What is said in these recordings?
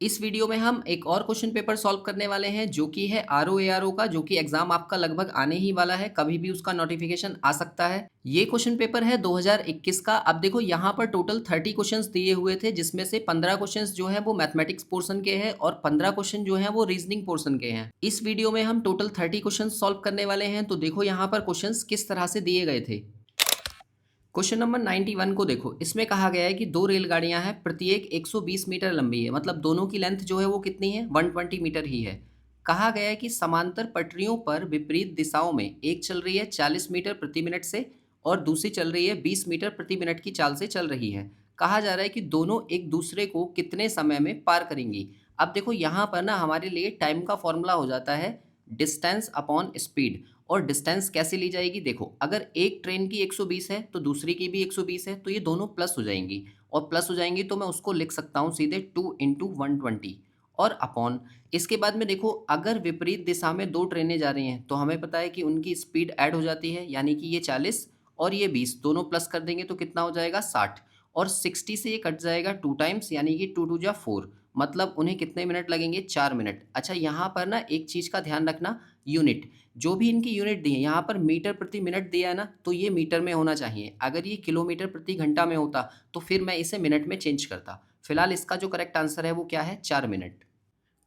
इस वीडियो में हम एक और क्वेश्चन पेपर सॉल्व करने वाले हैं जो कि है आरओ का, जो कि एग्जाम आपका लगभग आने ही वाला है, कभी भी उसका नोटिफिकेशन आ सकता है। ये क्वेश्चन पेपर है 2021 का। अब देखो यहाँ पर टोटल 30 क्वेश्चंस दिए हुए थे, जिसमें से 15 क्वेश्चंस जो है वो मैथमेटिक्स पोर्शन के हैं और 15 क्वेश्चन जो है वो रीजनिंग पोर्शन के हैं। इस वीडियो में हम टोटल 30 क्वेश्चन सॉल्व करने वाले हैं। तो देखो यहाँ पर क्वेश्चन किस तरह से दिए गए थे। क्वेश्चन नंबर 91 को देखो, इसमें कहा गया है कि दो रेलगाड़ियां हैं, प्रत्येक 120 मीटर लंबी है, मतलब दोनों की लेंथ जो है वो कितनी है, 120 मीटर ही है। कहा गया है कि समांतर पटरियों पर विपरीत दिशाओं में एक चल रही है 40 मीटर प्रति मिनट से और दूसरी चल रही है 20 मीटर प्रति मिनट की चाल से चल रही है। कहा जा रहा है कि दोनों एक दूसरे को कितने समय में पार करेंगी। अब देखो यहाँ पर ना हमारे लिए टाइम का फॉर्मूला हो जाता है डिस्टेंस अपॉन स्पीड। और डिस्टेंस कैसे ली जाएगी, देखो अगर एक ट्रेन की 120 है तो दूसरी की भी 120 है, तो ये दोनों प्लस हो जाएंगी। और प्लस हो जाएंगी तो मैं उसको लिख सकता हूँ सीधे 2 इंटू 120 और अपॉन। इसके बाद में देखो, अगर विपरीत दिशा में दो ट्रेनें जा रही हैं तो हमें पता है कि उनकी स्पीड ऐड हो जाती है, यानी कि ये 40 और ये 20 दोनों प्लस कर देंगे तो कितना हो जाएगा 60। और 60 से ये कट जाएगा 2 टाइम्स, यानी कि 2 2 जा 4, मतलब उन्हें कितने मिनट लगेंगे, 4 मिनट। अच्छा यहाँ पर ना एक चीज़ का ध्यान रखना, यूनिट जो भी इनकी यूनिट दी है, यहाँ पर मीटर प्रति मिनट दिया है ना, तो ये मीटर में होना चाहिए। अगर ये किलोमीटर प्रति घंटा में होता तो फिर मैं इसे मिनट में चेंज करता। फिलहाल इसका जो करेक्ट आंसर है वो क्या है, 4 मिनट।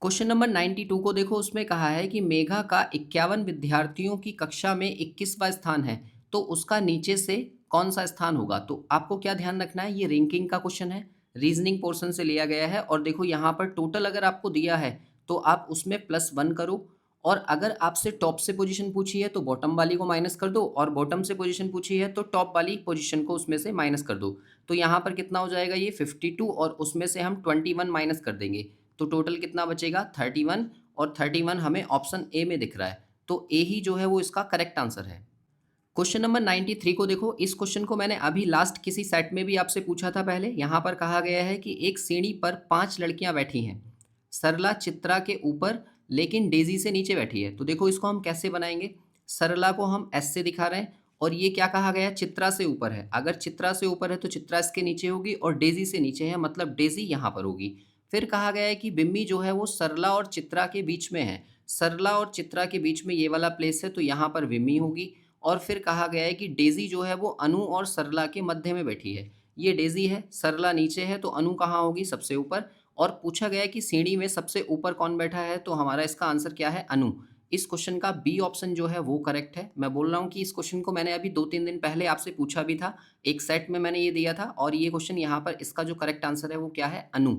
क्वेश्चन नंबर 92 को देखो, उसमें कहा है कि मेघा का 51 विद्यार्थियों की कक्षा में 21वां स्थान है, तो उसका नीचे से कौन सा स्थान होगा। तो आपको क्या ध्यान रखना है, ये रैंकिंग का क्वेश्चन है, रीजनिंग पोर्शन से लिया गया है। और देखो यहाँ पर टोटल अगर आपको दिया है तो आप उसमें +1 करो। और अगर आपसे टॉप से पोजीशन पूछी है तो बॉटम वाली को माइनस कर दो, और बॉटम से पोजीशन पूछी है तो टॉप वाली पोजीशन को उसमें से माइनस कर दो। तो यहाँ पर कितना हो जाएगा, ये 52 और उसमें से हम 21 माइनस कर देंगे तो टोटल कितना बचेगा, 31। और 31 हमें ऑप्शन ए में दिख रहा है, तो ए ही जो है वो इसका करेक्ट आंसर है। क्वेश्चन नंबर 93 को देखो, इस क्वेश्चन को मैंने अभी लास्ट किसी सेट में भी आपसे पूछा था पहले। यहाँ पर कहा गया है कि एक सीढ़ी पर 5 लड़कियां बैठी हैं, सरला चित्रा के ऊपर लेकिन डेजी से नीचे बैठी है। तो देखो इसको हम कैसे बनाएंगे, सरला को हम एस से दिखा रहे हैं और ये क्या कहा गया है, चित्रा से ऊपर है। अगर चित्रा से ऊपर है तो चित्रा इसके नीचे होगी और डेजी से नीचे है, मतलब डेजी यहाँ पर होगी। फिर कहा गया है कि बिम्मी जो है वो सरला और चित्रा के बीच में है, सरला और चित्रा के बीच में ये वाला प्लेस है, तो यहाँ पर बिम्मी होगी। और फिर कहा गया है कि डेजी जो है वो अनु और सरला के मध्य में बैठी है, ये डेजी है, सरला नीचे है, तो अनु कहाँ होगी, सबसे ऊपर। और पूछा गया है कि सीढ़ी में सबसे ऊपर कौन बैठा है, तो हमारा इसका आंसर क्या है, अनु। इस क्वेश्चन का बी ऑप्शन जो है वो करेक्ट है। मैं बोल रहा हूँ कि इस क्वेश्चन को मैंने अभी 2-3 दिन पहले आपसे पूछा भी था, एक सेट में मैंने ये दिया था। और ये क्वेश्चन यहाँ पर इसका जो करेक्ट आंसर है वो क्या है, अनु।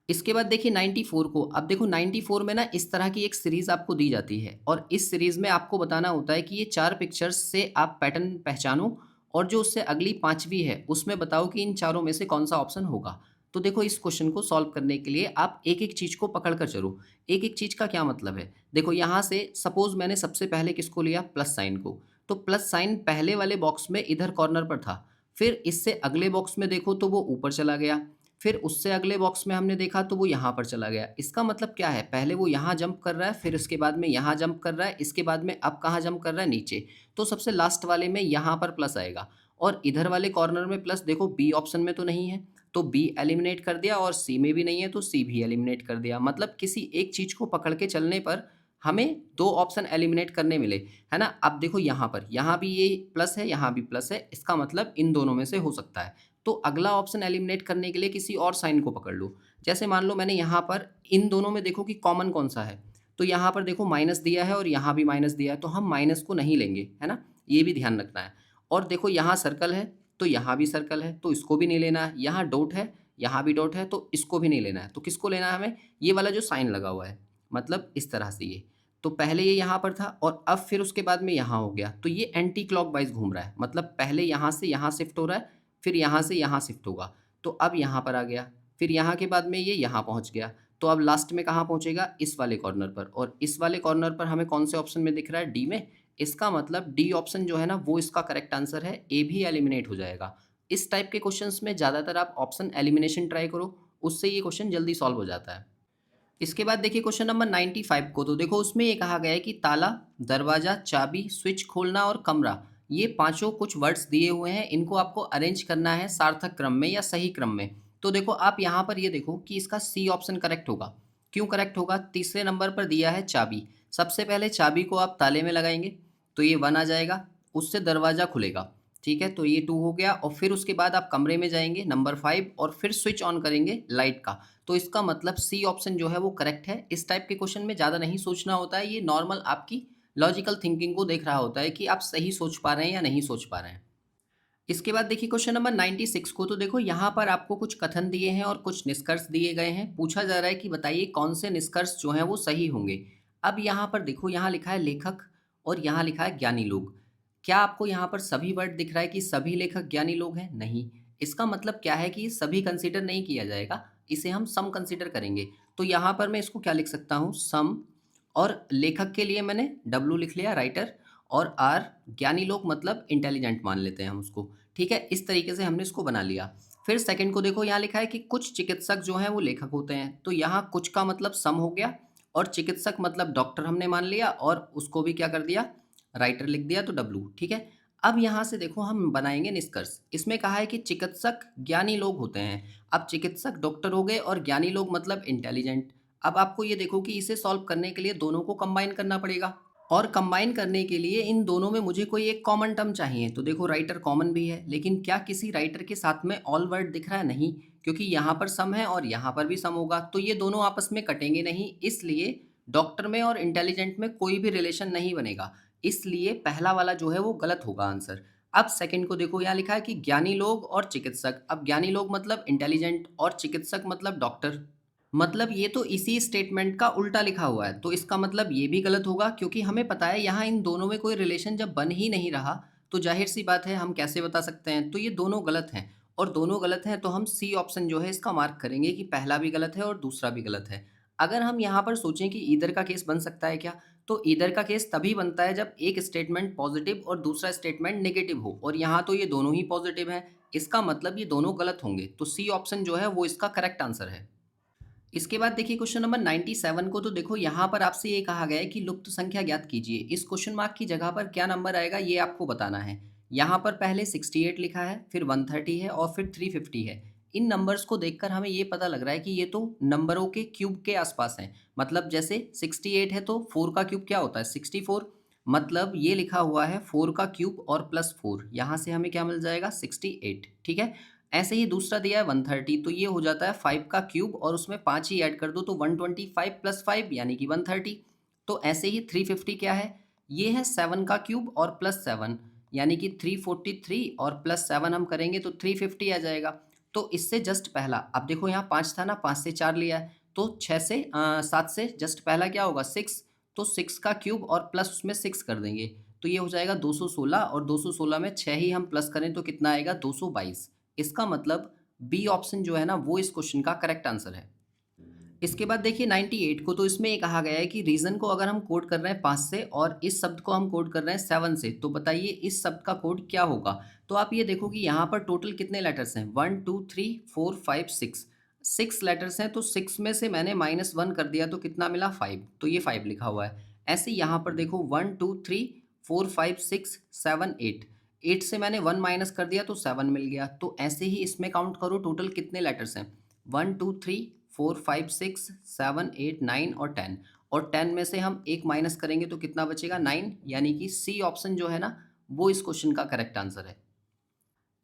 इसके बाद देखिए 94 को। अब देखो 94 में ना इस तरह की एक सीरीज आपको दी जाती है और इस सीरीज में आपको बताना होता है कि ये 4 पिक्चर्स से आप पैटर्न पहचानो और जो उससे अगली 5वीं है उसमें बताओ कि इन चारों में से कौन सा ऑप्शन होगा। तो देखो इस क्वेश्चन को सॉल्व करने के लिए आप एक एक चीज को पकड़ कर चलो। एक एक चीज का क्या मतलब है, देखो यहाँ से सपोज मैंने सबसे पहले किसको लिया, प्लस साइन को। तो प्लस साइन पहले वाले बॉक्स में इधर कॉर्नर पर था, फिर इससे अगले बॉक्स में देखो तो वो ऊपर चला गया, फिर उससे अगले बॉक्स में हमने देखा तो वो यहाँ पर चला गया। इसका मतलब क्या है, पहले वो यहाँ जंप कर रहा है, फिर उसके बाद में यहाँ जंप कर रहा है, इसके बाद में अब कहाँ जंप कर रहा है, नीचे। तो सबसे लास्ट वाले में यहाँ पर प्लस आएगा और इधर वाले कॉर्नर में प्लस। देखो बी ऑप्शन में तो नहीं है तो बी एलिमिनेट कर दिया, और सी में भी नहीं है तो सी भी एलिमिनेट कर दिया। मतलब किसी एक चीज को पकड़ के चलने पर हमें 2 ऑप्शन एलिमिनेट करने मिले, है ना। अब देखो यहाँ पर, यहाँ भी ये प्लस है, यहाँ भी प्लस है, इसका मतलब इन दोनों में से हो सकता है। तो अगला ऑप्शन एलिमिनेट करने के लिए किसी और साइन को पकड़ लो। जैसे मान लो मैंने यहाँ पर इन दोनों में देखो कि कॉमन कौन सा है, तो यहाँ पर देखो माइनस दिया है और यहाँ भी माइनस दिया है, तो हम माइनस को नहीं लेंगे, है ना, ये भी ध्यान रखना है। और देखो यहाँ सर्कल है तो यहाँ भी सर्कल है, तो इसको भी नहीं लेना है। यहाँ डॉट है, यहाँ भी डॉट है, तो इसको भी नहीं लेना है। तो किसको लेना है हमें, ये वाला जो साइन लगा हुआ है, मतलब इस तरह से ये। तो पहले ये यहाँ पर था और अब फिर उसके बाद में यहाँ हो गया, तो ये एंटी क्लॉकवाइज घूम रहा है, मतलब पहले यहाँ से यहाँ शिफ्ट हो रहा है, फिर यहाँ से यहाँ शिफ्ट होगा, तो अब यहाँ पर आ गया, फिर यहाँ के बाद में ये यहाँ पहुँच गया। तो अब लास्ट में कहाँ पहुँचेगा, इस वाले कॉर्नर पर। और इस वाले कॉर्नर पर हमें कौन से ऑप्शन में दिख रहा है, डी में। इसका मतलब डी ऑप्शन जो है ना वो इसका करेक्ट आंसर है, ए भी एलिमिनेट हो जाएगा। इस टाइप के क्वेश्चंस में ज़्यादातर आप ऑप्शन एलिमिनेशन ट्राई करो, उससे ये क्वेश्चन जल्दी सॉल्व हो जाता है। इसके बाद देखिए क्वेश्चन नंबर 95 को। तो देखो उसमें ये कहा गया है कि ताला, दरवाजा, चाबी, स्विच खोलना और कमरा, ये पांचों कुछ वर्ड्स दिए हुए हैं, इनको आपको अरेंज करना है सार्थक क्रम में या सही क्रम में। तो देखो आप यहाँ पर ये देखो कि इसका सी ऑप्शन करेक्ट होगा। क्यों करेक्ट होगा? तीसरे नंबर पर दिया है चाबी। सबसे पहले चाबी को आप ताले में लगाएंगे तो ये 1 आ जाएगा, उससे दरवाज़ा खुलेगा। ठीक है, तो ये 2 हो गया और फिर उसके बाद आप कमरे में जाएँगे नंबर 5 और फिर स्विच ऑन करेंगे लाइट का। तो इसका मतलब सी ऑप्शन जो है वो करेक्ट है। इस टाइप के क्वेश्चन में ज़्यादा नहीं सोचना होता है, ये नॉर्मल आपकी लॉजिकल थिंकिंग को देख रहा होता है कि आप सही सोच पा रहे हैं या नहीं सोच पा रहे हैं। इसके बाद देखिए क्वेश्चन नंबर 96 को, तो देखो यहाँ पर आपको कुछ कथन दिए हैं और कुछ निष्कर्ष दिए गए हैं। पूछा जा रहा है कि बताइए कौन से निष्कर्ष जो हैं वो सही होंगे। अब यहाँ पर देखो, यहाँ लिखा है लेखक और यहाँ लिखा है ज्ञानी लोग। क्या आपको यहाँ पर सभी वर्ड दिख रहा है कि सभी लेखक ज्ञानी लोग हैं? नहीं। इसका मतलब क्या है कि ये सभी कंसिडर नहीं किया जाएगा, इसे हम सम कंसिडर करेंगे। तो यहाँ पर मैं इसको क्या लिख सकता हूँ? सम। और लेखक के लिए मैंने डब्लू लिख लिया, राइटर। और आर ज्ञानी लोग मतलब इंटेलिजेंट मान लेते हैं हम उसको। ठीक है, इस तरीके से हमने इसको बना लिया। फिर सेकंड को देखो, यहाँ लिखा है कि कुछ चिकित्सक जो हैं वो लेखक होते हैं। तो यहाँ कुछ का मतलब सम हो गया और चिकित्सक मतलब डॉक्टर हमने मान लिया और उसको भी क्या कर दिया? राइटर लिख दिया, तो डब्लू। ठीक है। अब यहाँ से देखो हम बनाएंगे निष्कर्ष। इसमें कहा है कि चिकित्सक ज्ञानी लोग होते हैं। अब चिकित्सक डॉक्टर हो गए और ज्ञानी लोग मतलब इंटेलिजेंट। अब आपको ये देखो कि इसे सॉल्व करने के लिए दोनों को कंबाइन करना पड़ेगा और कंबाइन करने के लिए इन दोनों में मुझे कोई एक कॉमन टर्म चाहिए। तो देखो राइटर कॉमन भी है, लेकिन क्या किसी राइटर के साथ में ऑल वर्ड दिख रहा है? नहीं, क्योंकि यहाँ पर सम है और यहाँ पर भी सम होगा, तो ये दोनों आपस में कटेंगे नहीं। इसलिए डॉक्टर में और इंटेलिजेंट में कोई भी रिलेशन नहीं बनेगा। इसलिए पहला वाला जो है वो गलत होगा आंसर। अब सेकंड को देखो, यहाँ लिखा है कि ज्ञानी लोग और चिकित्सक। अब ज्ञानी लोग मतलब इंटेलिजेंट और चिकित्सक मतलब डॉक्टर। मतलब ये तो इसी स्टेटमेंट का उल्टा लिखा हुआ है, तो इसका मतलब ये भी गलत होगा, क्योंकि हमें पता है यहाँ इन दोनों में कोई रिलेशन जब बन ही नहीं रहा, तो जाहिर सी बात है हम कैसे बता सकते हैं? तो ये दोनों गलत हैं और दोनों गलत हैं, तो हम सी ऑप्शन जो है इसका मार्क करेंगे कि पहला भी गलत है और दूसरा भी गलत है। अगर हम यहाँ पर सोचें कि ईदर का केस बन सकता है क्या, तो ईदर का केस तभी बनता है जब एक स्टेटमेंट पॉजिटिव और दूसरा स्टेटमेंट नेगेटिव हो, और यहाँ तो ये दोनों ही पॉजिटिव हैं। इसका मतलब ये दोनों गलत होंगे, तो सी ऑप्शन जो है वो इसका करेक्ट आंसर है। इसके बाद देखिए क्वेश्चन नंबर 97 को, तो देखो यहाँ पर आपसे ये कहा गया है कि लुप्त संख्या ज्ञात कीजिए। इस क्वेश्चन मार्क की जगह पर क्या नंबर आएगा ये आपको बताना है। यहाँ पर पहले 68 लिखा है, फिर 130 है और फिर 350 है। इन नंबर्स को देखकर हमें ये पता लग रहा है कि ये तो नंबरों के क्यूब के आसपास हैं। मतलब जैसे 68 है तो 4 का क्यूब क्या होता है? 64। मतलब ये लिखा हुआ है 4 का क्यूब और प्लस 4, यहाँ से हमें क्या मिल जाएगा? 68। ठीक है। ऐसे ही दूसरा दिया है 130, तो ये हो जाता है 5 का क्यूब और उसमें 5 ही ऐड कर दो तो 125 प्लस 5 यानी कि 130। तो ऐसे ही 350 क्या है? ये है 7 का क्यूब और प्लस 7 यानी कि 343 और प्लस 7 हम करेंगे तो 350 आ जाएगा। तो इससे जस्ट पहला, अब देखो यहाँ 5 था ना, 5 से 4 लिया है, तो 7 से जस्ट पहला क्या होगा? 6। तो 6 का क्यूब और प्लस उसमें 6 कर देंगे, तो ये हो जाएगा 216 और 216 में 6 ही हम प्लस करें तो कितना आएगा? 222। इसका मतलब बी ऑप्शन जो है ना वो इस क्वेश्चन का करेक्ट आंसर है। इसके बाद देखिए 98 को, तो इसमें ये कहा गया है कि रीजन को अगर हम कोड कर रहे हैं 5 से और इस शब्द को हम कोड कर रहे हैं 7 से, तो बताइए इस शब्द का कोड क्या होगा? तो आप ये देखो कि यहाँ पर टोटल कितने लेटर्स हैं? 1 2 3 4 5 6। 6 लेटर्स हैं, तो 6 में से मैंने -1 कर दिया तो कितना मिला? 5। तो ये 5 लिखा हुआ है। ऐसे ही यहाँ पर देखो 1 2 3 4 5 6 7 8। 8 से मैंने 1 माइनस कर दिया तो 7 मिल गया। तो ऐसे ही इसमें काउंट करो टोटल कितने लेटर्स हैं? 1 2 3 4 5 6 7 8 9 और 10। और 10 में से हम एक माइनस करेंगे तो कितना बचेगा? 9। यानी कि सी ऑप्शन जो है ना वो इस क्वेश्चन का करेक्ट आंसर है।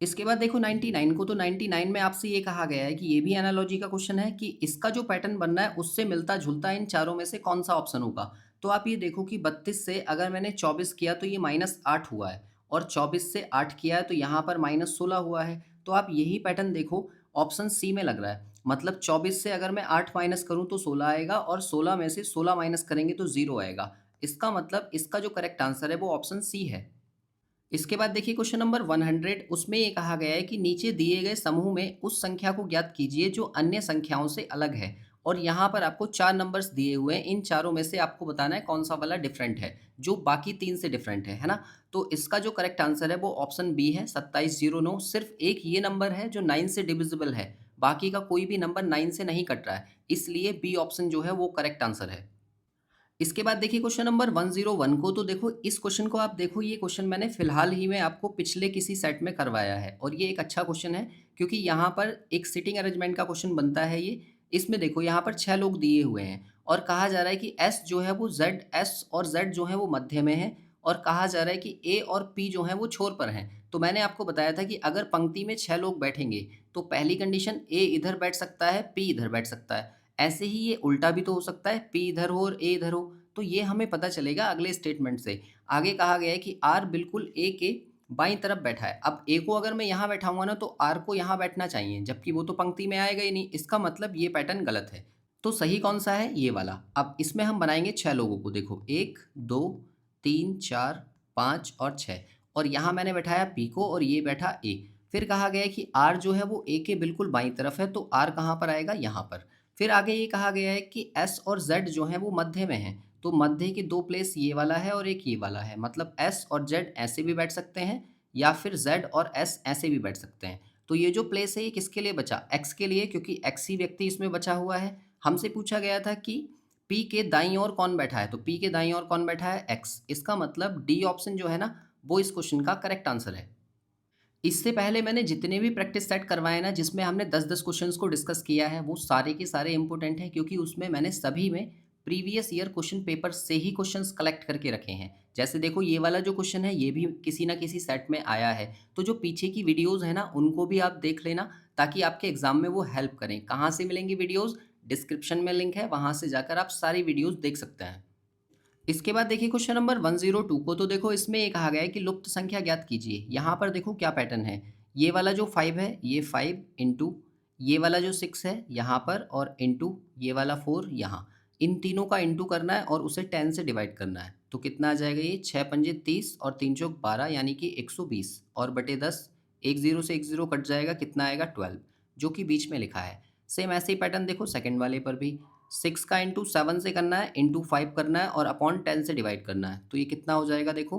इसके बाद देखो 99 को, तो 99 में आपसे ये कहा गया है कि ये भी एनालॉजी का क्वेश्चन है कि इसका जो पैटर्न बनना है उससे मिलता जुलता इन चारों में से कौन सा ऑप्शन होगा। तो आप ये देखो कि 32 से अगर मैंने 24 किया तो ये -8 हुआ है और 24 से 8 किया है तो यहाँ पर -16 हुआ है। तो आप यही पैटर्न देखो ऑप्शन सी में लग रहा है। मतलब 24 से अगर मैं 8 माइनस करूँ तो 16 आएगा और 16 में से 16 माइनस करेंगे तो 0 आएगा। इसका मतलब इसका जो करेक्ट आंसर है वो ऑप्शन सी है। इसके बाद देखिए क्वेश्चन नंबर 100, उसमें ये कहा गया है कि नीचे दिए गए समूह में उस संख्या को ज्ञात कीजिए जो अन्य संख्याओं से अलग है। और यहाँ पर आपको 4 नंबर्स दिए हुए हैं, इन चारों में से आपको बताना है कौन सा वाला डिफरेंट है जो बाकी 3 से डिफरेंट है ना। तो इसका जो करेक्ट आंसर है वो ऑप्शन बी है, 2709। सिर्फ एक ये नंबर है जो 9 से डिविजिबल है, बाकी का कोई भी नंबर 9 से नहीं कट रहा है, इसलिए बी ऑप्शन जो है वो करेक्ट आंसर है। इसके बाद देखिए क्वेश्चन नंबर 101 को, तो देखो इस क्वेश्चन को आप देखो, ये क्वेश्चन मैंने फिलहाल ही में आपको पिछले किसी सेट में करवाया है और ये एक अच्छा क्वेश्चन है। क्योंकि यहाँ पर एक सिटिंग अरेंजमेंट का क्वेश्चन बनता है ये। इसमें देखो यहाँ पर 6 लोग दिए हुए हैं और कहा जा रहा है कि एस जो है वो जेड, एस और जेड जो है वो मध्य में है और कहा जा रहा है कि ए और पी जो है वो छोर पर हैं। तो मैंने आपको बताया था कि अगर पंक्ति में 6 लोग बैठेंगे तो पहली कंडीशन ए इधर बैठ सकता है, पी इधर बैठ सकता है। ऐसे ही ये उल्टा भी तो हो सकता है, पी इधर हो और ए इधर हो। तो ये हमें पता चलेगा अगले स्टेटमेंट से। आगे कहा गया है कि आर बिल्कुल ए के बाईं तरफ बैठा है। अब ए को अगर मैं यहाँ बैठाऊंगा ना तो आर को यहाँ बैठना चाहिए, जबकि वो तो पंक्ति में आएगा ही नहीं। इसका मतलब ये पैटर्न गलत है। तो सही कौन सा है? ये वाला। अब इसमें हम बनाएंगे 6 लोगों को। देखो 1 2 3 4 5 और 6 और यहाँ मैंने बैठाया पी को और ये बैठा ए। फिर कहा गया है कि आर जो है वो ए के बिल्कुल बाईं तरफ है, तो आर कहाँ पर आएगा? यहाँ पर। फिर आगे ये कहा गया है कि एस और जेड जो है वो मध्य में है, तो मध्य के 2 प्लेस ये वाला है और एक ये वाला है। मतलब एस और जेड ऐसे भी बैठ सकते हैं या फिर जेड और एस ऐसे भी बैठ सकते हैं। तो ये जो प्लेस है ये किसके लिए बचा? एक्स के लिए, क्योंकि एक्स ही व्यक्ति इसमें बचा हुआ है। हमसे पूछा गया था कि पी के दाईं ओर कौन बैठा है, तो पी के दाईं ओर कौन बैठा है? एक्स। इसका मतलब डी ऑप्शन जो है ना वो इस क्वेश्चन का करेक्ट आंसर है। इससे पहले मैंने जितने भी प्रैक्टिस सेट करवाए ना जिसमें हमने 10-10 क्वेश्चंस को डिस्कस किया है, वो सारे के सारे इंपॉर्टेंट हैं, क्योंकि उसमें मैंने सभी में प्रीवियस ईयर क्वेश्चन पेपर से ही क्वेश्चंस कलेक्ट करके रखे हैं। जैसे देखो ये वाला जो क्वेश्चन है ये भी किसी ना किसी सेट में आया है। तो जो पीछे की वीडियोज़ है ना उनको भी आप देख लेना, ताकि आपके एग्जाम में वो हेल्प करें। कहाँ से मिलेंगी वीडियोज़? डिस्क्रिप्शन में लिंक है, वहाँ से जाकर आप सारी वीडियोज़ देख सकते हैं। इसके बाद देखिए क्वेश्चन नंबर 102 को। तो देखो इसमें ये कहा गया है कि लुप्त संख्या ज्ञात कीजिए। यहाँ पर देखो क्या पैटर्न है। ये वाला जो 5 है ये 5 इंटू ये वाला जो 6 है यहाँ पर और इंटू ये वाला 4 यहाँ। इन तीनों का इंटू करना है और उसे 10 से डिवाइड करना है। तो कितना आ जाएगा? ये 6 पंजे 30 और 3 चौक 12 यानी कि 120 और बटे 10। एक जीरो से एक जीरो कट जाएगा, कितना आएगा? 12, जो कि बीच में लिखा है। सेम ऐसे ही पैटर्न देखो सेकंड वाले पर भी। 6 का इंटू 7 से करना है, इंटू 5 करना है और अपॉन 10 से डिवाइड करना है। तो ये कितना हो जाएगा? देखो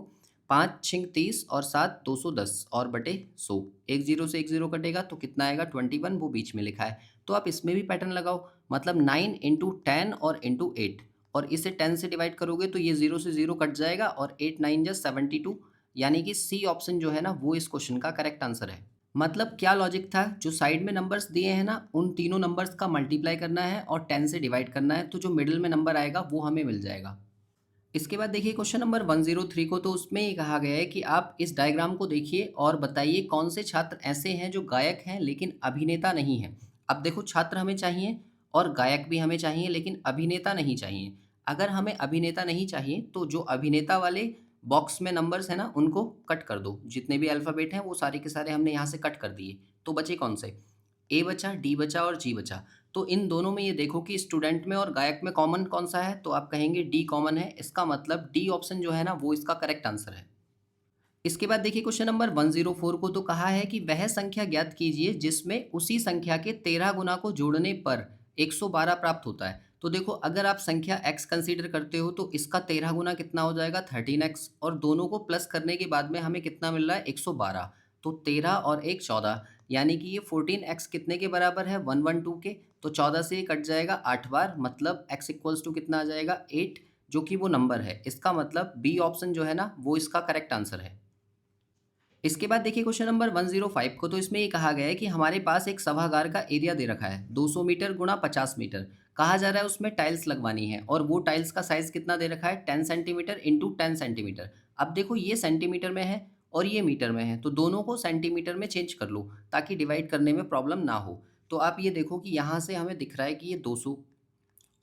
5 छिंग 30 और 7 210 और बटे 100। एक जीरो से एक जीरो कटेगा तो कितना आएगा? 21, वो बीच में लिखा है। तो आप इसमें भी पैटर्न लगाओ, मतलब 9 इंटू 10 और इंटू 8 और इसे 10 से डिवाइड करोगे तो ये जीरो से जीरो कट जाएगा और 8 9 जा 72, यानी कि सी ऑप्शन जो है ना वो इस क्वेश्चन का करेक्ट आंसर है। मतलब क्या लॉजिक था? जो साइड में नंबर्स दिए हैं ना उन तीनों नंबर्स का मल्टीप्लाई करना है और 10 से डिवाइड करना है, तो जो मिडिल में नंबर आएगा वो हमें मिल जाएगा। इसके बाद देखिए क्वेश्चन नंबर 103 को। तो उसमें ये कहा गया है कि आप इस डायग्राम को देखिए और बताइए कौन से छात्र ऐसे हैं जो गायक हैं लेकिन अभिनेता नहीं हैं। अब देखो छात्र हमें चाहिए और गायक भी हमें चाहिए, लेकिन अभिनेता नहीं चाहिए। अगर हमें अभिनेता नहीं चाहिए तो जो अभिनेता वाले बॉक्स में नंबर्स हैं ना उनको कट कर दो। जितने भी अल्फ़ाबेट हैं वो सारे के सारे हमने यहाँ से कट कर दिए। तो बचे कौन से? ए बचा, डी बचा और जी बचा। तो इन दोनों में ये देखो कि स्टूडेंट में और गायक में कॉमन कौन सा है, तो आप कहेंगे डी कॉमन है। इसका मतलब डी ऑप्शन जो है ना वो इसका करेक्ट आंसर है। इसके बाद देखिए क्वेश्चन नंबर 104 को। तो कहा है कि वह संख्या ज्ञात कीजिए जिसमें उसी संख्या के 13 गुना को जोड़ने पर 112 प्राप्त होता है। तो देखो अगर आप संख्या x कंसीडर करते हो तो इसका 13 गुना कितना हो जाएगा? 13x, और दोनों को प्लस करने के बाद में हमें कितना मिल रहा है? 112। तो 13 और 1 14, यानी कि ये 14x कितने के बराबर है? 112 के। तो 14 से ये कट जाएगा 8 बार, मतलब x इक्वल्स टू कितना आ जाएगा? 8, जो कि वो नंबर है। इसका मतलब बी ऑप्शन जो है ना वो इसका करेक्ट आंसर है। इसके बाद देखिए क्वेश्चन नंबर 105 को। तो इसमें ये कहा गया है कि हमारे पास एक सभागार का एरिया दे रखा है 200 मीटर गुणा 50 मीटर। कहा जा रहा है उसमें टाइल्स लगवानी है और वो टाइल्स का साइज कितना दे रखा है? 10 सेंटीमीटर इंटू 10 सेंटीमीटर। अब देखो ये सेंटीमीटर में है और ये मीटर में है, तो दोनों को सेंटीमीटर में चेंज कर लो ताकि डिवाइड करने में प्रॉब्लम ना हो। तो आप ये देखो कि यहाँ से हमें दिख रहा है कि ये 200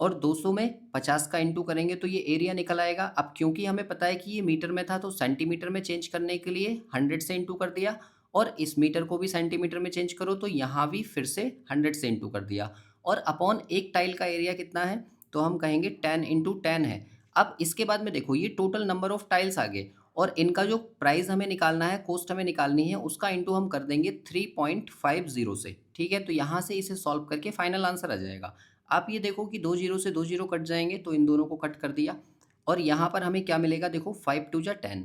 और 200 में 50 का इंटू करेंगे तो ये एरिया निकल आएगा। अब क्योंकि हमें पता है कि ये मीटर में था तो सेंटीमीटर में चेंज करने के लिए 100 से इंटू कर दिया, और इस मीटर को भी सेंटीमीटर में चेंज करो तो यहाँ भी फिर से 100 से इंटू कर दिया। और अपॉन एक टाइल का एरिया कितना है? तो हम कहेंगे 10 इंटू 10 है। अब इसके बाद में देखो ये टोटल नंबर ऑफ टाइल्स आ गए और इनका जो प्राइस हमें निकालना है, कॉस्ट हमें निकालनी है, उसका इंटू हम कर देंगे 3.50 से। ठीक है, तो यहाँ से इसे सॉल्व करके फाइनल आंसर आ जाएगा। आप ये देखो कि 2 जीरो से 2 जीरो कट जाएंगे तो इन दोनों को कट कर दिया और यहाँ पर हमें क्या मिलेगा? देखो 5 टू जा 10,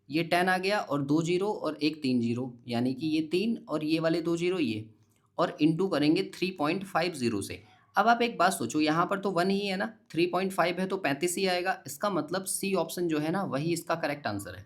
ये 10 आ गया और 2 जीरो और एक 3 जीरो, यानी कि ये 3 और ये वाले 2 जीरो ये, और इंटू करेंगे 3.50 से। अब आप एक बात सोचो, यहाँ पर तो 1 ही है ना, 3.5 है तो 35 ही आएगा। इसका मतलब सी ऑप्शन जो है ना वही इसका करेक्ट आंसर है।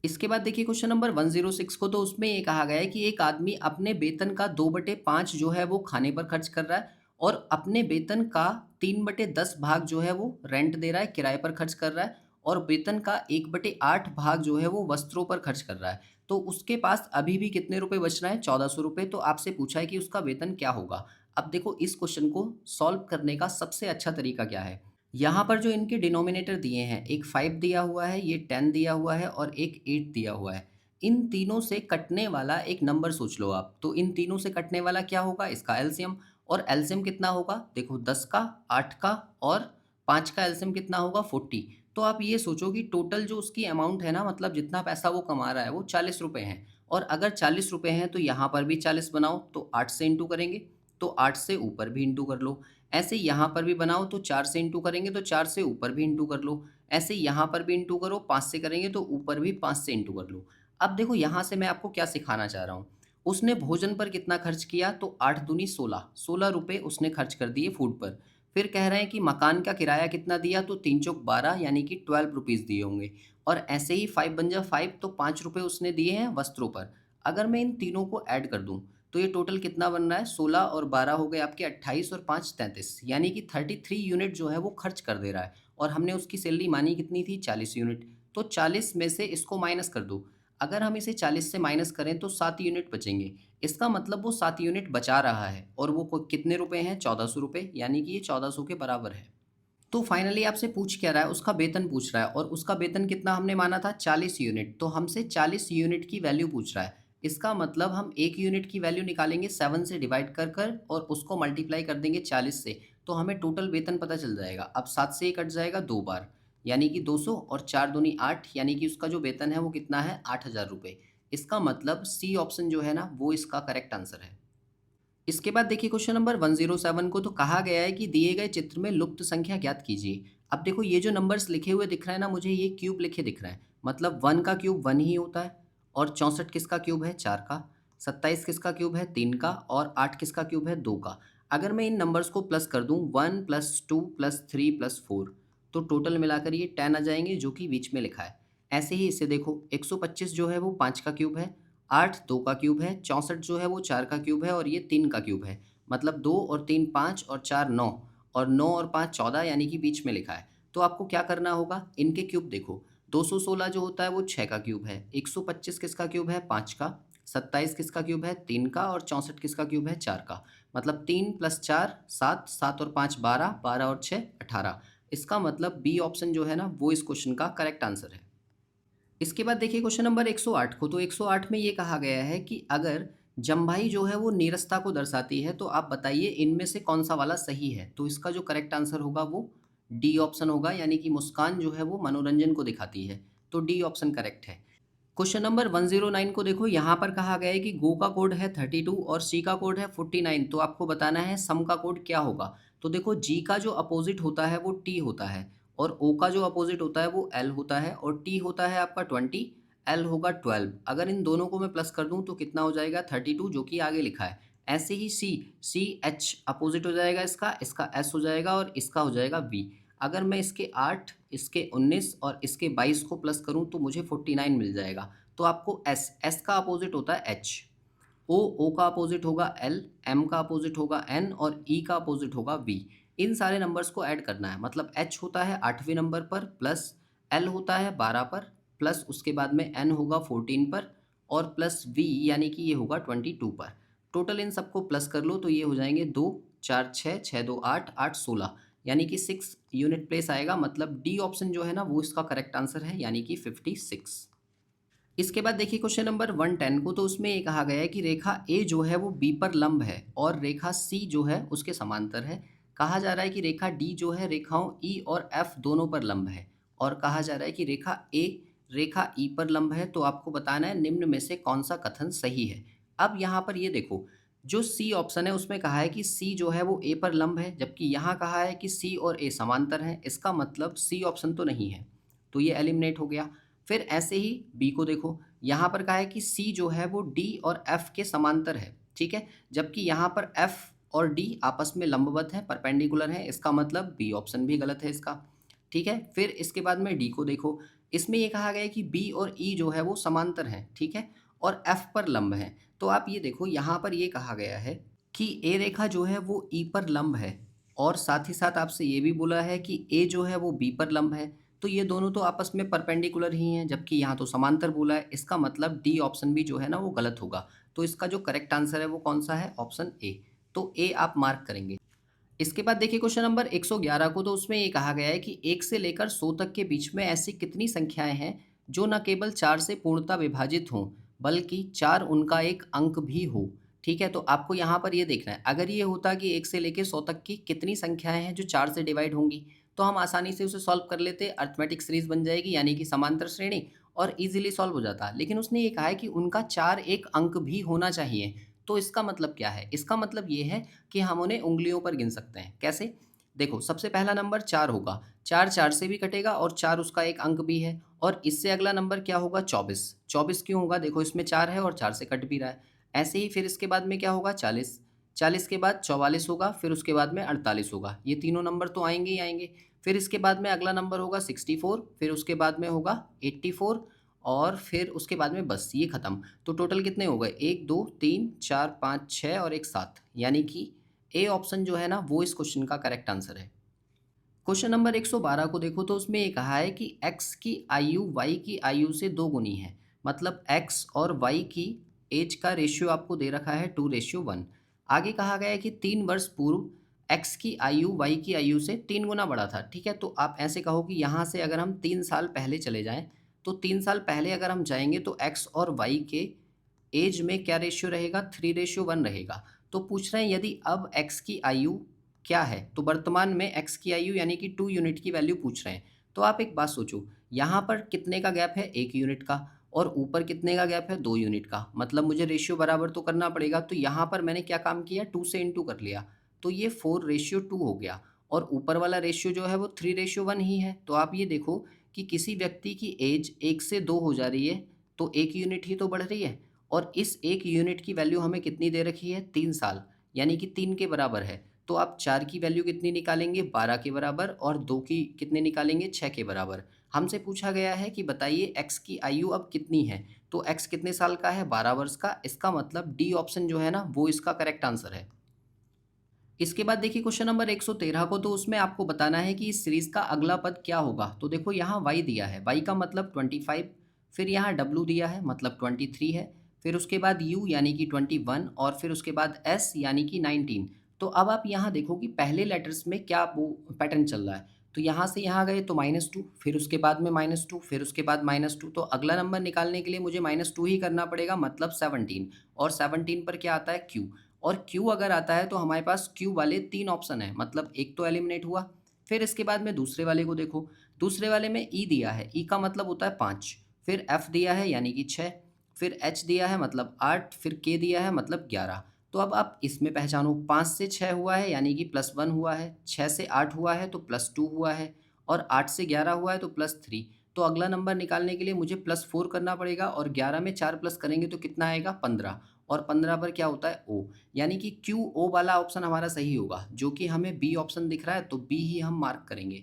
इसके बाद देखिए क्वेश्चन नंबर 106 को, तो उसमें ये कहा गया है कि एक आदमी अपने वेतन का 2/5 जो है वो खाने पर खर्च कर रहा है और अपने वेतन का 3/10 भाग जो है वो रेंट दे रहा है, किराए पर खर्च कर रहा है और वेतन का 1/8 भाग जो है वो वस्त्रों पर खर्च कर रहा है। तो उसके पास अभी भी कितने रुपए बच रहे हैं? 1400 रुपए। तो आपसे पूछा है कि उसका वेतन क्या होगा? अब देखो इस क्वेश्चन को सॉल्व करने का सबसे अच्छा तरीका क्या है? यहाँ पर जो इनके डिनोमिनेटर दिए हैं, एक 5 दिया हुआ है, ये 10 दिया हुआ है और एक 8 दिया हुआ है। इन तीनों से कटने वाला एक नंबर सोच लो आप। तो इन तीनों से कटने वाला क्या होगा? इसका एलसीएम। और एलसीएम कितना होगा? देखो 10 का, 8 का और 5 का एलसीएम कितना होगा? 40। तो आप ये सोचो कि टोटल जो उसकी अमाउंट है ना, मतलब जितना पैसा वो कमा रहा है वो 40 रुपए हैं। और अगर 40 रुपए हैं तो यहाँ पर भी 40 बनाओ, तो 8 से इंटू करेंगे, तो 8 से ऊपर भी इंटू कर लो। ऐसे यहाँ पर भी बनाओ तो 4 से इंटू करेंगे तो 4 से ऊपर भी इंटू कर लो। ऐसे यहाँ पर भी इंटू करो, 5 से करेंगे तो ऊपर भी 5 से इंटू कर लो। अब देखो यहाँ से मैं आपको क्या सिखाना चाह रहा हूँ। उसने भोजन पर कितना खर्च किया? तो 8 दूनी 16, 16 रुपए उसने खर्च कर दिए फूड पर। फिर कह रहे हैं कि मकान का किराया कितना दिया? तो 3 चौक 12 यानी कि 12 रुपीज़ दिए होंगे। और ऐसे ही 5 बन जा 5, तो 5 रुपए उसने दिए हैं वस्त्रों पर। अगर मैं इन तीनों को ऐड कर दूँ तो ये टोटल कितना बन रहा है? 16 और 12 हो गए आपके 28 और 5 33, यानी कि 33 यूनिट जो है वो खर्च कर दे रहा है। और हमने उसकी सैलरी मानी कितनी थी? 40 यूनिट। तो 40 में से इसको माइनस कर दो। अगर हम इसे 40 से माइनस करें तो 7 यूनिट बचेंगे। इसका मतलब वो 7 यूनिट बचा रहा है और वो कितने रुपए हैं? 1400 रुपए, यानी कि ये 1400 के बराबर है। तो फाइनली आपसे पूछ क्या रहा है? उसका वेतन पूछ रहा है और उसका वेतन कितना हमने माना था? 40 यूनिट। तो हमसे 40 यूनिट की वैल्यू पूछ रहा है। इसका मतलब हम 1 यूनिट की वैल्यू निकालेंगे 7 से डिवाइड कर कर और उसको मल्टीप्लाई कर देंगे 40 से। तो हमें टोटल वेतन पता चल जाएगा। अब 7 से ये कट जाएगा 2 बार, यानी कि 200 और 4 दूनी 8, यानी कि उसका जो वेतन है वो कितना है? 8000 रुपये। इसका मतलब सी ऑप्शन जो है ना वो इसका करेक्ट आंसर है। इसके बाद देखिए क्वेश्चन नंबर 107 को, तो कहा गया है कि दिए गए चित्र में लुप्त संख्या ज्ञात कीजिए। अब देखो ये जो नंबर्स लिखे हुए दिख रहे हैं ना, मुझे ये क्यूब लिखे दिख रहे हैं। मतलब 1 का क्यूब 1 ही होता है और 64 किसका क्यूब है? 4 का। 27 किसका क्यूब है? 3 का। और 8 किसका क्यूब है? 2 का। अगर मैं इन नंबर्स को प्लस कर दूं 1 प्लस 2 प्लस 3 प्लस 4, तो टोटल मिलाकर ये 10 आ जाएंगे जो कि बीच में लिखा है। ऐसे ही इसे देखो 125 जो है वो 5 का क्यूब है, 8 2 का क्यूब है, 64 जो है वो 4 का क्यूब है और ये 3 का क्यूब है। मतलब 2 और 3 5 और 4 9 और 9 और 5 14, यानी कि बीच में लिखा है। तो आपको क्या करना होगा? इनके क्यूब देखो, 216 जो होता है वो 6 का क्यूब है, 125 किसका क्यूब है? 5 का, 27 किसका क्यूब है? 3 का और 64 किसका क्यूब है? 4 का। मतलब 3 प्लस 4 7, 7 और 5 12, 12 और 6 18। इसका मतलब बी ऑप्शन जो है ना वो इस क्वेश्चन का करेक्ट आंसर है। इसके बाद देखिए क्वेश्चन नंबर 108 को, तो 108 में ये कहा गया है कि अगर जम्भाई जो है वो नीरसता को दर्शाती है तो आप बताइए इनमें से कौन सा वाला सही है? तो इसका जो करेक्ट आंसर होगा वो डी ऑप्शन होगा, यानी कि मुस्कान जो है वो मनोरंजन को दिखाती है। तो डी ऑप्शन करेक्ट है। क्वेश्चन नंबर 109 को देखो, यहाँ पर कहा गया है कि गो का कोड है 32 और सी का कोड है 49। तो आपको बताना है सम का कोड क्या होगा। तो देखो जी का जो अपोजिट होता है वो टी होता है और ओ का जो अपोजिट होता है वो एल होता है और टी होता है आपका 20, एल होगा 12। अगर इन दोनों को मैं प्लस कर दूं तो कितना हो जाएगा? 32, जो कि आगे लिखा है। ऐसे ही सी, सी एच अपोजिट हो जाएगा इसका, इसका एस हो जाएगा और इसका हो जाएगा वी। अगर मैं इसके 8, इसके 19 और इसके 22 को प्लस करूं तो मुझे 49 मिल जाएगा। तो आपको एस, एस का अपोजिट होता है एच, ओ का अपोजिट होगा एल, एम का अपोजिट होगा एन और ई का अपोजिट होगा वी। इन सारे नंबर्स को ऐड करना है। मतलब एच होता है 8वें नंबर पर, प्लस एल होता है 12 पर, प्लस उसके बाद में एन होगा 14 पर और प्लस वी यानी कि ये होगा 22 पर। टोटल इन सबको प्लस कर लो तो ये हो जाएंगे 2 4 6 6 2 8 8 16, यानी कि 6 यूनिट प्लेस आएगा। मतलब डी ऑप्शन जो है ना वो इसका करेक्ट आंसर है, यानी कि 56। इसके बाद देखिए क्वेश्चन नंबर 110 को, तो उसमें ये कहा गया है कि रेखा ए जो है वो बी पर लंब है और रेखा सी जो है उसके समांतर है। कहा जा रहा है कि रेखा डी जो है रेखाओं ई और एफ दोनों पर लंब है और कहा जा रहा है कि रेखा ए रेखा ई पर लंब है। तो आपको बताना है निम्न में से कौन सा कथन सही है। अब यहाँ पर ये देखो, जो सी ऑप्शन है उसमें कहा है कि सी जो है वो ए पर लंब है, जबकि यहाँ कहा है कि सी और ए समांतर हैं। इसका मतलब सी ऑप्शन तो नहीं है, तो ये एलिमिनेट हो गया। फिर ऐसे ही बी को देखो, यहाँ पर कहा है कि सी जो है वो डी और एफ के समांतर है, ठीक है, जबकि यहाँ पर एफ और डी आपस में लंबवत है, परपेंडिकुलर है। इसका मतलब बी ऑप्शन भी गलत है इसका, ठीक है। फिर इसके बाद में डी को देखो, इसमें ये कहा गया है कि बी और ई जो है वो समांतर हैं, ठीक है, और एफ पर लंब हैं। तो आप ये देखो यहाँ पर ये कहा गया है कि ए रेखा जो है वो ई पर लंब है, और साथ ही साथ आपसे ये भी बोला है कि ए जो है वो बी पर लंब है। तो ये दोनों तो आपस में परपेंडिकुलर ही हैं, जबकि यहाँ तो समांतर बोला है। इसका मतलब डी ऑप्शन भी जो है ना वो गलत होगा। तो इसका जो करेक्ट आंसर है वो कौन सा है? Option A. तो ए आप मार्क करेंगे। इसके बाद देखिए क्वेश्चन नंबर 111 को, तो उसमें ये कहा गया है कि 1 से लेकर 100 तक के बीच में ऐसी कितनी संख्याएं हैं जो न केवल 4 से पूर्णतः विभाजित हों, बल्कि 4 उनका एक अंक भी हो। ठीक है, तो आपको यहाँ पर ये देखना है, अगर ये होता कि 1 से लेकर 100 तक की कितनी संख्याएं हैं जो 4 से डिवाइड होंगी, तो हम आसानी से उसे सॉल्व कर लेते, अर्थमेटिक सीरीज बन जाएगी यानी कि समांतर श्रेणी, और इजीली सॉल्व हो जाता। लेकिन उसने ये कहा है कि उनका 4 एक अंक भी होना चाहिए। तो इसका मतलब क्या है? इसका मतलब ये है कि हम उन्हें उँगलियों पर गिन सकते हैं। कैसे? देखो, सबसे पहला नंबर 4 होगा, 4 4 से भी कटेगा और 4 उसका एक अंक भी है। और इससे अगला नंबर क्या होगा? 24। 24 क्यों होगा? देखो इसमें 4 है और 4 से कट भी रहा है। ऐसे ही फिर इसके बाद में क्या होगा? 40। 40 के बाद 44 होगा, फिर उसके बाद में 48 होगा। ये तीनों नंबर तो आएंगे ही आएंगे। फिर इसके बाद में अगला नंबर होगा 64, फिर उसके बाद में होगा 84, और फिर उसके बाद में बस ये खत्म। तो टोटल कितने हो गए? 1 2 3 4 5 6 और एक 7, यानी कि ए ऑप्शन जो है ना वो इस क्वेश्चन का करेक्ट आंसर है। क्वेश्चन नंबर 112 को देखो, तो उसमें ये कहा है कि x की आयु y की आयु से 2 गुनी है। मतलब x और y की एज का रेशियो आपको दे रखा है 2:1। आगे कहा गया है कि 3 वर्ष पूर्व x की आयु y की आयु से 3 गुना बड़ा था। ठीक है, तो आप ऐसे कहो कि यहाँ से अगर हम 3 साल पहले चले जाएं, तो 3 साल पहले अगर हम जाएंगे तो x और y के एज में क्या रेशियो रहेगा? 3:1 रहेगा। तो पूछ रहे हैं यदि अब x की आयु क्या है, तो वर्तमान में x की आयु यानी कि 2 यूनिट की वैल्यू पूछ रहे हैं। तो आप एक बात सोचो, यहाँ पर कितने का गैप है? 1 यूनिट का, और ऊपर कितने का गैप है? 2 यूनिट का। मतलब मुझे रेशियो बराबर तो करना पड़ेगा। तो यहाँ पर मैंने क्या काम किया? 2 से इंटू कर लिया, तो ये 4:2 हो गया। और ऊपर वाला रेशियो जो है वो 3:1 ही है। तो आप ये देखो कि किसी व्यक्ति की एज 1 से 2 हो जा रही है, तो 1 यूनिट ही तो बढ़ रही है। और इस 1 यूनिट की वैल्यू हमें कितनी दे रखी है? 3 साल, यानी कि 3 के बराबर है। तो आप 4 की वैल्यू कितनी निकालेंगे? 12 के बराबर, और 2 की कितने निकालेंगे? 6 के बराबर। हमसे पूछा गया है कि बताइए x की आयु अब कितनी है। तो x कितने साल का है? 12 वर्ष का। इसका मतलब डी ऑप्शन जो है ना वो इसका करेक्ट आंसर है। इसके बाद देखिए क्वेश्चन नंबर 113 को, तो उसमें आपको बताना है कि इस सीरीज का अगला पद क्या होगा। तो देखो यहाँ y दिया है, y का मतलब 25, फिर यहाँ w दिया है मतलब 23 है, फिर उसके बाद u यानी कि 21, और फिर उसके बाद s यानी कि 19। तो अब आप यहाँ देखो कि पहले लेटर्स में क्या वो पैटर्न चल रहा है। तो यहाँ से यहाँ गए तो -2, फिर उसके बाद में -2, फिर उसके बाद -2। तो अगला नंबर निकालने के लिए मुझे -2 ही करना पड़ेगा, मतलब 17। और 17 पर क्या आता है? q। और Q अगर आता है तो हमारे पास Q वाले 3 ऑप्शन है, मतलब एक तो एलिमिनेट हुआ। फिर इसके बाद में दूसरे वाले को देखो, दूसरे वाले में E दिया है, E का मतलब होता है 5, फिर F दिया है यानी कि 6, फिर H दिया है मतलब 8, फिर K दिया है मतलब 11। तो अब आप इसमें पहचानो, 5 से 6 हुआ है यानी कि +1 हुआ है, 6 से 8 हुआ है तो +2 हुआ है, और 8 से 11 हुआ है तो +3। तो अगला नंबर निकालने के लिए मुझे +4 करना पड़ेगा, और 11 में 4 प्लस करेंगे तो कितना आएगा? 15। और 15 पर क्या होता है? O, यानी कि क्यू ओ वाला ऑप्शन हमारा सही होगा, जो कि हमें बी ऑप्शन दिख रहा है, तो बी ही हम मार्क करेंगे।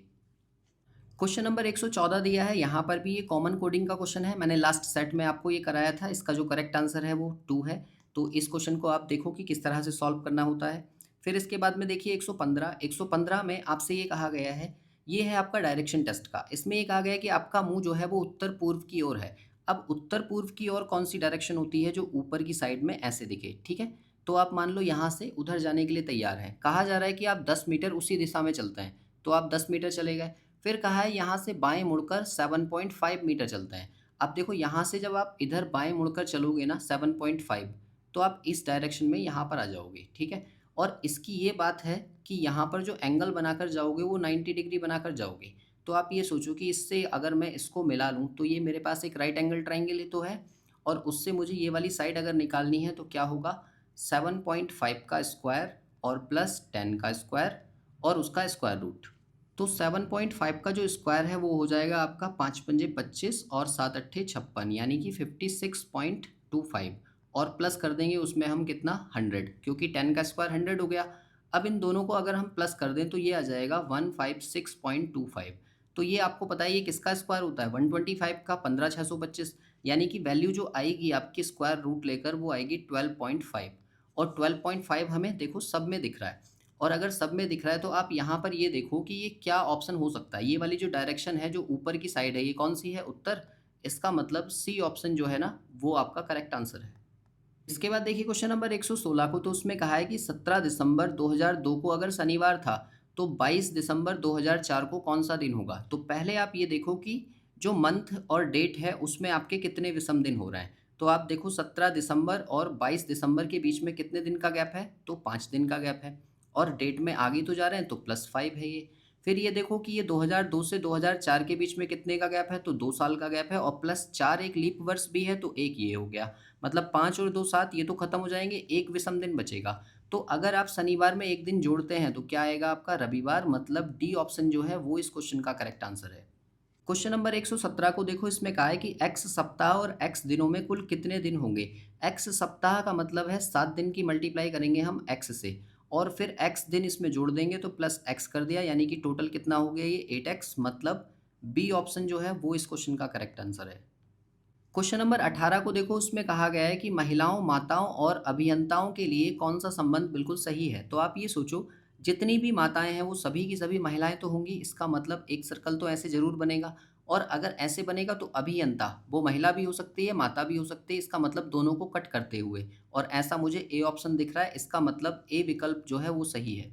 क्वेश्चन नंबर 114 दिया है, यहाँ पर भी ये कॉमन कोडिंग का क्वेश्चन है। मैंने लास्ट सेट में आपको ये कराया था। इसका जो करेक्ट आंसर है वो 2 है। तो इस क्वेश्चन को आप देखो कि किस तरह से सॉल्व करना होता है। फिर इसके बाद में देखिए 115 में आपसे ये कहा गया है, ये है आपका डायरेक्शन टेस्ट का। इसमें ये कहा गया है कि आपका मुंह जो है वो उत्तर पूर्व की ओर है। अब उत्तर पूर्व की ओर कौन सी डायरेक्शन होती है जो ऊपर की साइड में ऐसे दिखे? ठीक है, तो आप मान लो यहाँ से उधर जाने के लिए तैयार हैं। कहा जा रहा है कि आप 10 मीटर उसी दिशा में चलते हैं, तो आप 10 मीटर चले गए। फिर कहा है यहाँ से बाएं मुड़कर 7.5 मीटर चलते हैं। अब देखो यहाँ से जब आप इधर बाएं मुड़कर चलोगे ना 7.5, तो आप इस डायरेक्शन में यहाँ पर आ जाओगे। ठीक है, और इसकी ये बात है कि यहाँ पर जो एंगल बनाकर जाओगे वो 90 डिग्री बनाकर जाओगे। तो आप ये सोचो कि इससे अगर मैं इसको मिला लूँ तो ये मेरे पास एक राइट एंगल ट्राइंगल ही तो है, और उससे मुझे ये वाली साइड अगर निकालनी है तो क्या होगा? 7.5 का स्क्वायर और प्लस 10 का स्क्वायर और उसका स्क्वायर रूट। तो 7.5 का जो स्क्वायर है वो हो जाएगा आपका 5 पंजे 25 और 7 अट्ठे 56, यानी कि 56.25, और प्लस कर देंगे उसमें हम कितना? 100, क्योंकि 10 का स्क्वायर 100 हो गया। अब इन दोनों को अगर हम प्लस कर दें तो ये आ जाएगा 156.25। तो ये आपको पता है ये किसका स्क्वायर होता है 125 का 15,625, यानी कि वैल्यू जो आएगी आपकी स्क्वायर रूट लेकर वो आएगी 12.5। और 12.5 हमें देखो सब में दिख रहा है, और अगर सब में दिख रहा है तो आप यहाँ पर ये देखो कि ये क्या ऑप्शन हो सकता है। ये वाली जो डायरेक्शन है जो ऊपर की साइड है ये कौन सी है, उत्तर। इसका मतलब सी ऑप्शन जो है ना वो आपका करेक्ट आंसर है। इसके बाद देखिए क्वेश्चन नंबर 116 को, तो उसमें कहा है कि 17 दिसंबर 2002 को अगर शनिवार था तो 22 दिसंबर 2004 को कौन सा दिन होगा। तो पहले आप ये देखो कि जो मंथ और डेट है उसमें आपके कितने विषम दिन हो रहे हैं। तो आप देखो 17 दिसंबर और 22 दिसंबर के बीच में कितने दिन का गैप है, तो 5 दिन का गैप है। और डेट में आगे तो जा रहे हैं तो +5 है ये। फिर ये देखो कि ये 2002 से 2004 के बीच में कितने का गैप है, तो 2 साल का गैप है, और +4 एक लीप वर्ष भी है तो एक ये हो गया। मतलब 5 और 2 7 ये तो खत्म हो जाएंगे, एक विषम दिन बचेगा। तो अगर आप शनिवार में एक दिन जोड़ते हैं तो क्या आएगा आपका रविवार, मतलब डी ऑप्शन जो है वो इस क्वेश्चन का करेक्ट आंसर है। क्वेश्चन नंबर 117 को देखो, इसमें कहा है कि x सप्ताह और x दिनों में कुल कितने दिन होंगे। x सप्ताह का मतलब है 7 दिन की मल्टीप्लाई करेंगे हम x से, और फिर x दिन इसमें जोड़ देंगे तो प्लस x कर दिया, यानी कि टोटल कितना हो गया ये 8x, मतलब बी ऑप्शन जो है वो इस क्वेश्चन का करेक्ट आंसर है। क्वेश्चन नंबर 18 को देखो, उसमें कहा गया है कि महिलाओं, माताओं और अभियंताओं के लिए कौन सा संबंध बिल्कुल सही है। तो आप ये सोचो, जितनी भी माताएं हैं वो सभी की सभी महिलाएं तो होंगी, इसका मतलब एक सर्कल तो ऐसे जरूर बनेगा। और अगर ऐसे बनेगा तो अभियंता वो महिला भी हो सकती है माता भी हो सकती है, इसका मतलब दोनों को कट करते हुए, और ऐसा मुझे ए ऑप्शन दिख रहा है, इसका मतलब ए विकल्प जो है वो सही है।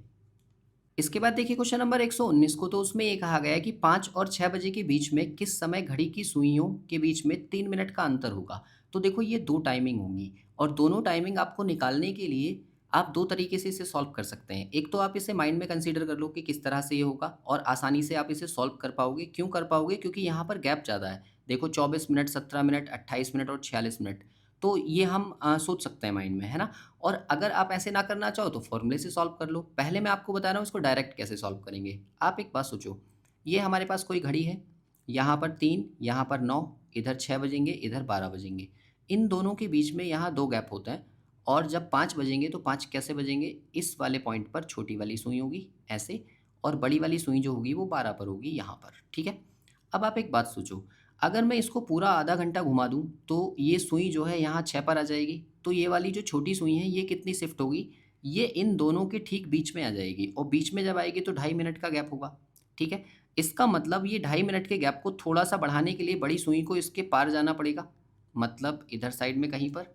इसके बाद देखिए क्वेश्चन नंबर 119 को, तो उसमें ये कहा गया है कि 5 और 6 बजे के बीच में किस समय घड़ी की सुइयों के बीच में 3 मिनट का अंतर होगा। तो देखो ये दो टाइमिंग होंगी, और दोनों टाइमिंग आपको निकालने के लिए आप दो तरीके से इसे सॉल्व कर सकते हैं। एक तो आप इसे माइंड में कंसीडर कर लो कि किस तरह से ये होगा, और आसानी से आप इसे सॉल्व कर पाओगे। क्यों कर पाओगे, क्योंकि यहाँ पर गैप ज़्यादा है। देखो 24 मिनट, 17 मिनट, 28 मिनट और 46 मिनट, तो ये हम सोच सकते हैं माइंड में, है ना। और अगर आप ऐसे ना करना चाहो तो फॉर्मूले से सॉल्व कर लो। पहले मैं आपको बता रहा हूँ इसको डायरेक्ट कैसे सॉल्व करेंगे। आप एक बात सोचो, ये हमारे पास कोई घड़ी है, यहाँ पर 3, यहाँ पर 9, इधर 6 बजेंगे, इधर 12 बजेंगे। इन दोनों के बीच में यहाँ 2 गैप होते हैं, और जब 5 बजेंगे तो 5 कैसे बजेंगे, इस वाले पॉइंट पर छोटी वाली सुई होगी ऐसे, और बड़ी वाली सुई जो होगी वो 12 पर होगी यहाँ पर, ठीक है। अब आप एक बात सोचो, अगर मैं इसको पूरा आधा घंटा घुमा दूँ तो ये सुई जो है यहाँ 6 पर आ जाएगी, तो ये वाली जो छोटी सुई है ये कितनी शिफ्ट होगी, ये इन दोनों के ठीक बीच में आ जाएगी, और बीच में जब आएगी तो 2.5 मिनट का गैप होगा, ठीक है। इसका मतलब ये 2.5 मिनट के गैप को थोड़ा सा बढ़ाने के लिए बड़ी सुई को इसके पार जाना पड़ेगा, मतलब इधर साइड में कहीं पर,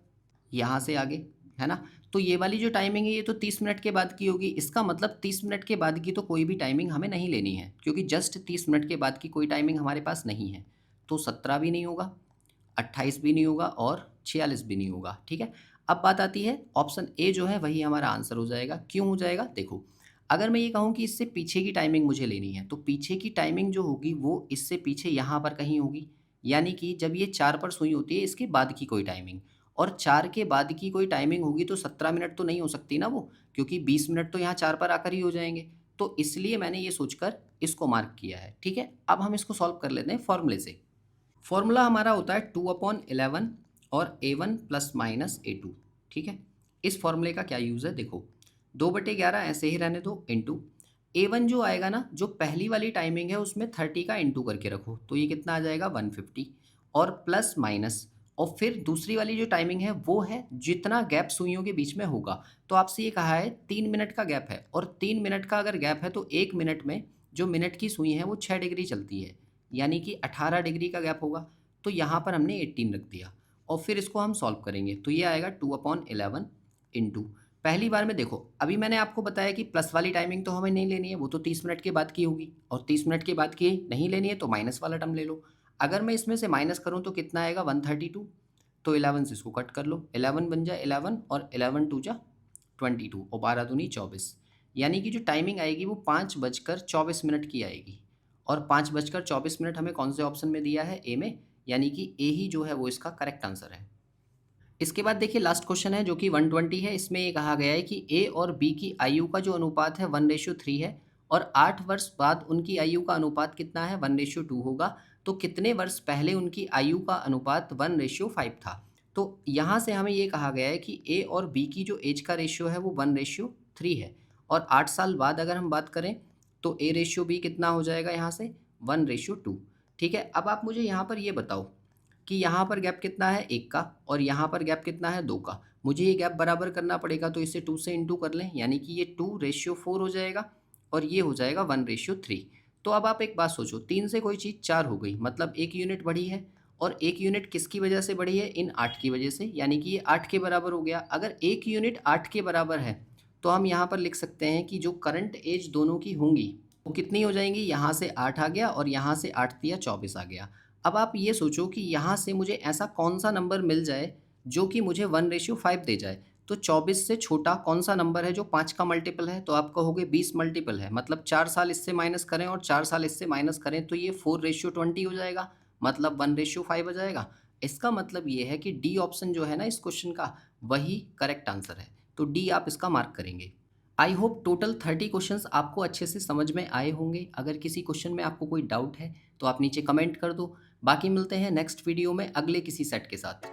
यहाँ से आगे, है ना। तो ये वाली जो टाइमिंग है ये तो 30 मिनट के बाद की होगी, इसका मतलब 30 मिनट के बाद की तो कोई भी टाइमिंग हमें नहीं लेनी है, क्योंकि जस्ट 30 मिनट के बाद की कोई टाइमिंग हमारे पास नहीं है। तो 17 भी नहीं होगा, 28 भी नहीं होगा, और 46 भी नहीं होगा, ठीक है। अब बात आती है ऑप्शन ए जो है वही हमारा आंसर हो जाएगा। क्यों हो जाएगा, देखो अगर मैं ये कहूँ कि इससे पीछे की टाइमिंग मुझे लेनी है, तो पीछे की टाइमिंग जो होगी वो इससे पीछे यहाँ पर कहीं होगी, यानी कि जब ये 4 पर सुई होती है इसके बाद की कोई टाइमिंग, और 4 के बाद की कोई टाइमिंग होगी तो 17 मिनट तो नहीं हो सकती ना वो, क्योंकि 20 मिनट तो यहाँ 4 पर आकर ही हो जाएंगे। तो इसलिए मैंने ये सोचकर इसको मार्क किया है, ठीक है। अब हम इसको सॉल्व कर लेते हैं फॉर्मूले से। फॉर्मूला हमारा होता है 2/11 और A1 प्लस माइनस A2, ठीक है। इस फॉर्मूले का क्या यूज़ है, देखो 2/11 ऐसे ही रहने दो, इंटू A1 जो आएगा ना, जो पहली वाली टाइमिंग है उसमें 30 का इंटू करके रखो, तो ये कितना आ जाएगा 150, और प्लस माइनस, और फिर दूसरी वाली जो टाइमिंग है वो है जितना गैप सुइयों के बीच में होगा। तो आपसे ये कहा है 3 मिनट का गैप है, और 3 मिनट का अगर गैप है तो 1 मिनट में जो मिनट की सुई है वो 6 डिग्री चलती है, यानी कि 18 डिग्री का गैप होगा। तो यहाँ पर हमने 18 रख दिया, और फिर इसको हम सॉल्व करेंगे तो ये आएगा 2/11 इंटू, पहली बार में देखो अभी मैंने आपको बताया कि प्लस वाली टाइमिंग तो हमें नहीं लेनी है, वो तो 30 मिनट के बाद की होगी, और 30 मिनट के बाद की नहीं लेनी है तो माइनस वाला टर्म ले लो। अगर मैं इसमें से माइनस करूँ तो कितना आएगा 132, तो 11 से इसको कट कर लो, 11 बन जाए 11, और 11 टू जा 22, और 12 दूनी 24, यानी कि जो टाइमिंग आएगी वो 5:24 की आएगी। और 5:24 हमें कौन से ऑप्शन में दिया है, ए में, यानी कि ए ही जो है वो इसका करेक्ट आंसर है। इसके बाद देखिए लास्ट क्वेश्चन है जो कि 120 है। इसमें ये कहा गया है कि ए और बी की आयु का जो अनुपात है 1:3 है, और 8 वर्ष बाद उनकी आयु का अनुपात कितना है 1:2 होगा। तो कितने वर्ष पहले उनकी आयु का अनुपात 1:5 था। तो यहाँ से हमें ये कहा गया है कि ए और बी की जो एज का रेशियो है वो 1:3 है, और 8 साल बाद अगर हम बात करें तो ए रेशियो बी कितना हो जाएगा यहाँ से 1:2। ठीक है, अब आप मुझे यहाँ पर ये बताओ कि यहाँ पर गैप कितना है 1 का और यहाँ पर गैप कितना है 2 का। मुझे ये गैप बराबर करना पड़ेगा, तो इसे 2 से इंटू कर लें, यानी कि ये 2:4 हो जाएगा और ये हो जाएगा 1:3। तो अब आप एक बात सोचो, 3 से कोई चीज़ 4 हो गई, मतलब 1 यूनिट बढ़ी है और 1 यूनिट किसकी वजह से बढ़ी है? इन 8 की वजह से, यानी कि ये 8 के बराबर हो गया। अगर 1 यूनिट 8 के बराबर है तो हम यहाँ पर लिख सकते हैं कि जो करंट एज दोनों की होंगी वो कितनी हो जाएंगी? यहाँ से 8 आ गया और यहाँ से 8 दिया 24 आ गया। अब आप ये सोचो कि यहाँ से मुझे ऐसा कौन सा नंबर मिल जाए जो कि मुझे 1:5 दे जाए। तो 24 से छोटा कौन सा नंबर है जो 5 का मल्टीपल है? तो आप कहोगे 20 मल्टीपल है, मतलब 4 साल इससे माइनस करें और 4 साल इससे माइनस करें तो ये 4:20 हो जाएगा, मतलब 1:5 आ जाएगा। इसका मतलब ये है कि डी ऑप्शन जो है ना इस क्वेश्चन का, वही करेक्ट आंसर है। तो डी आप इसका मार्क करेंगे। आई होप टोटल 30 क्वेश्चंस आपको अच्छे से समझ में आए होंगे। अगर किसी क्वेश्चन में आपको कोई डाउट है तो आप नीचे कमेंट कर दो। बाकी मिलते हैं नेक्स्ट वीडियो में अगले किसी सेट के साथ।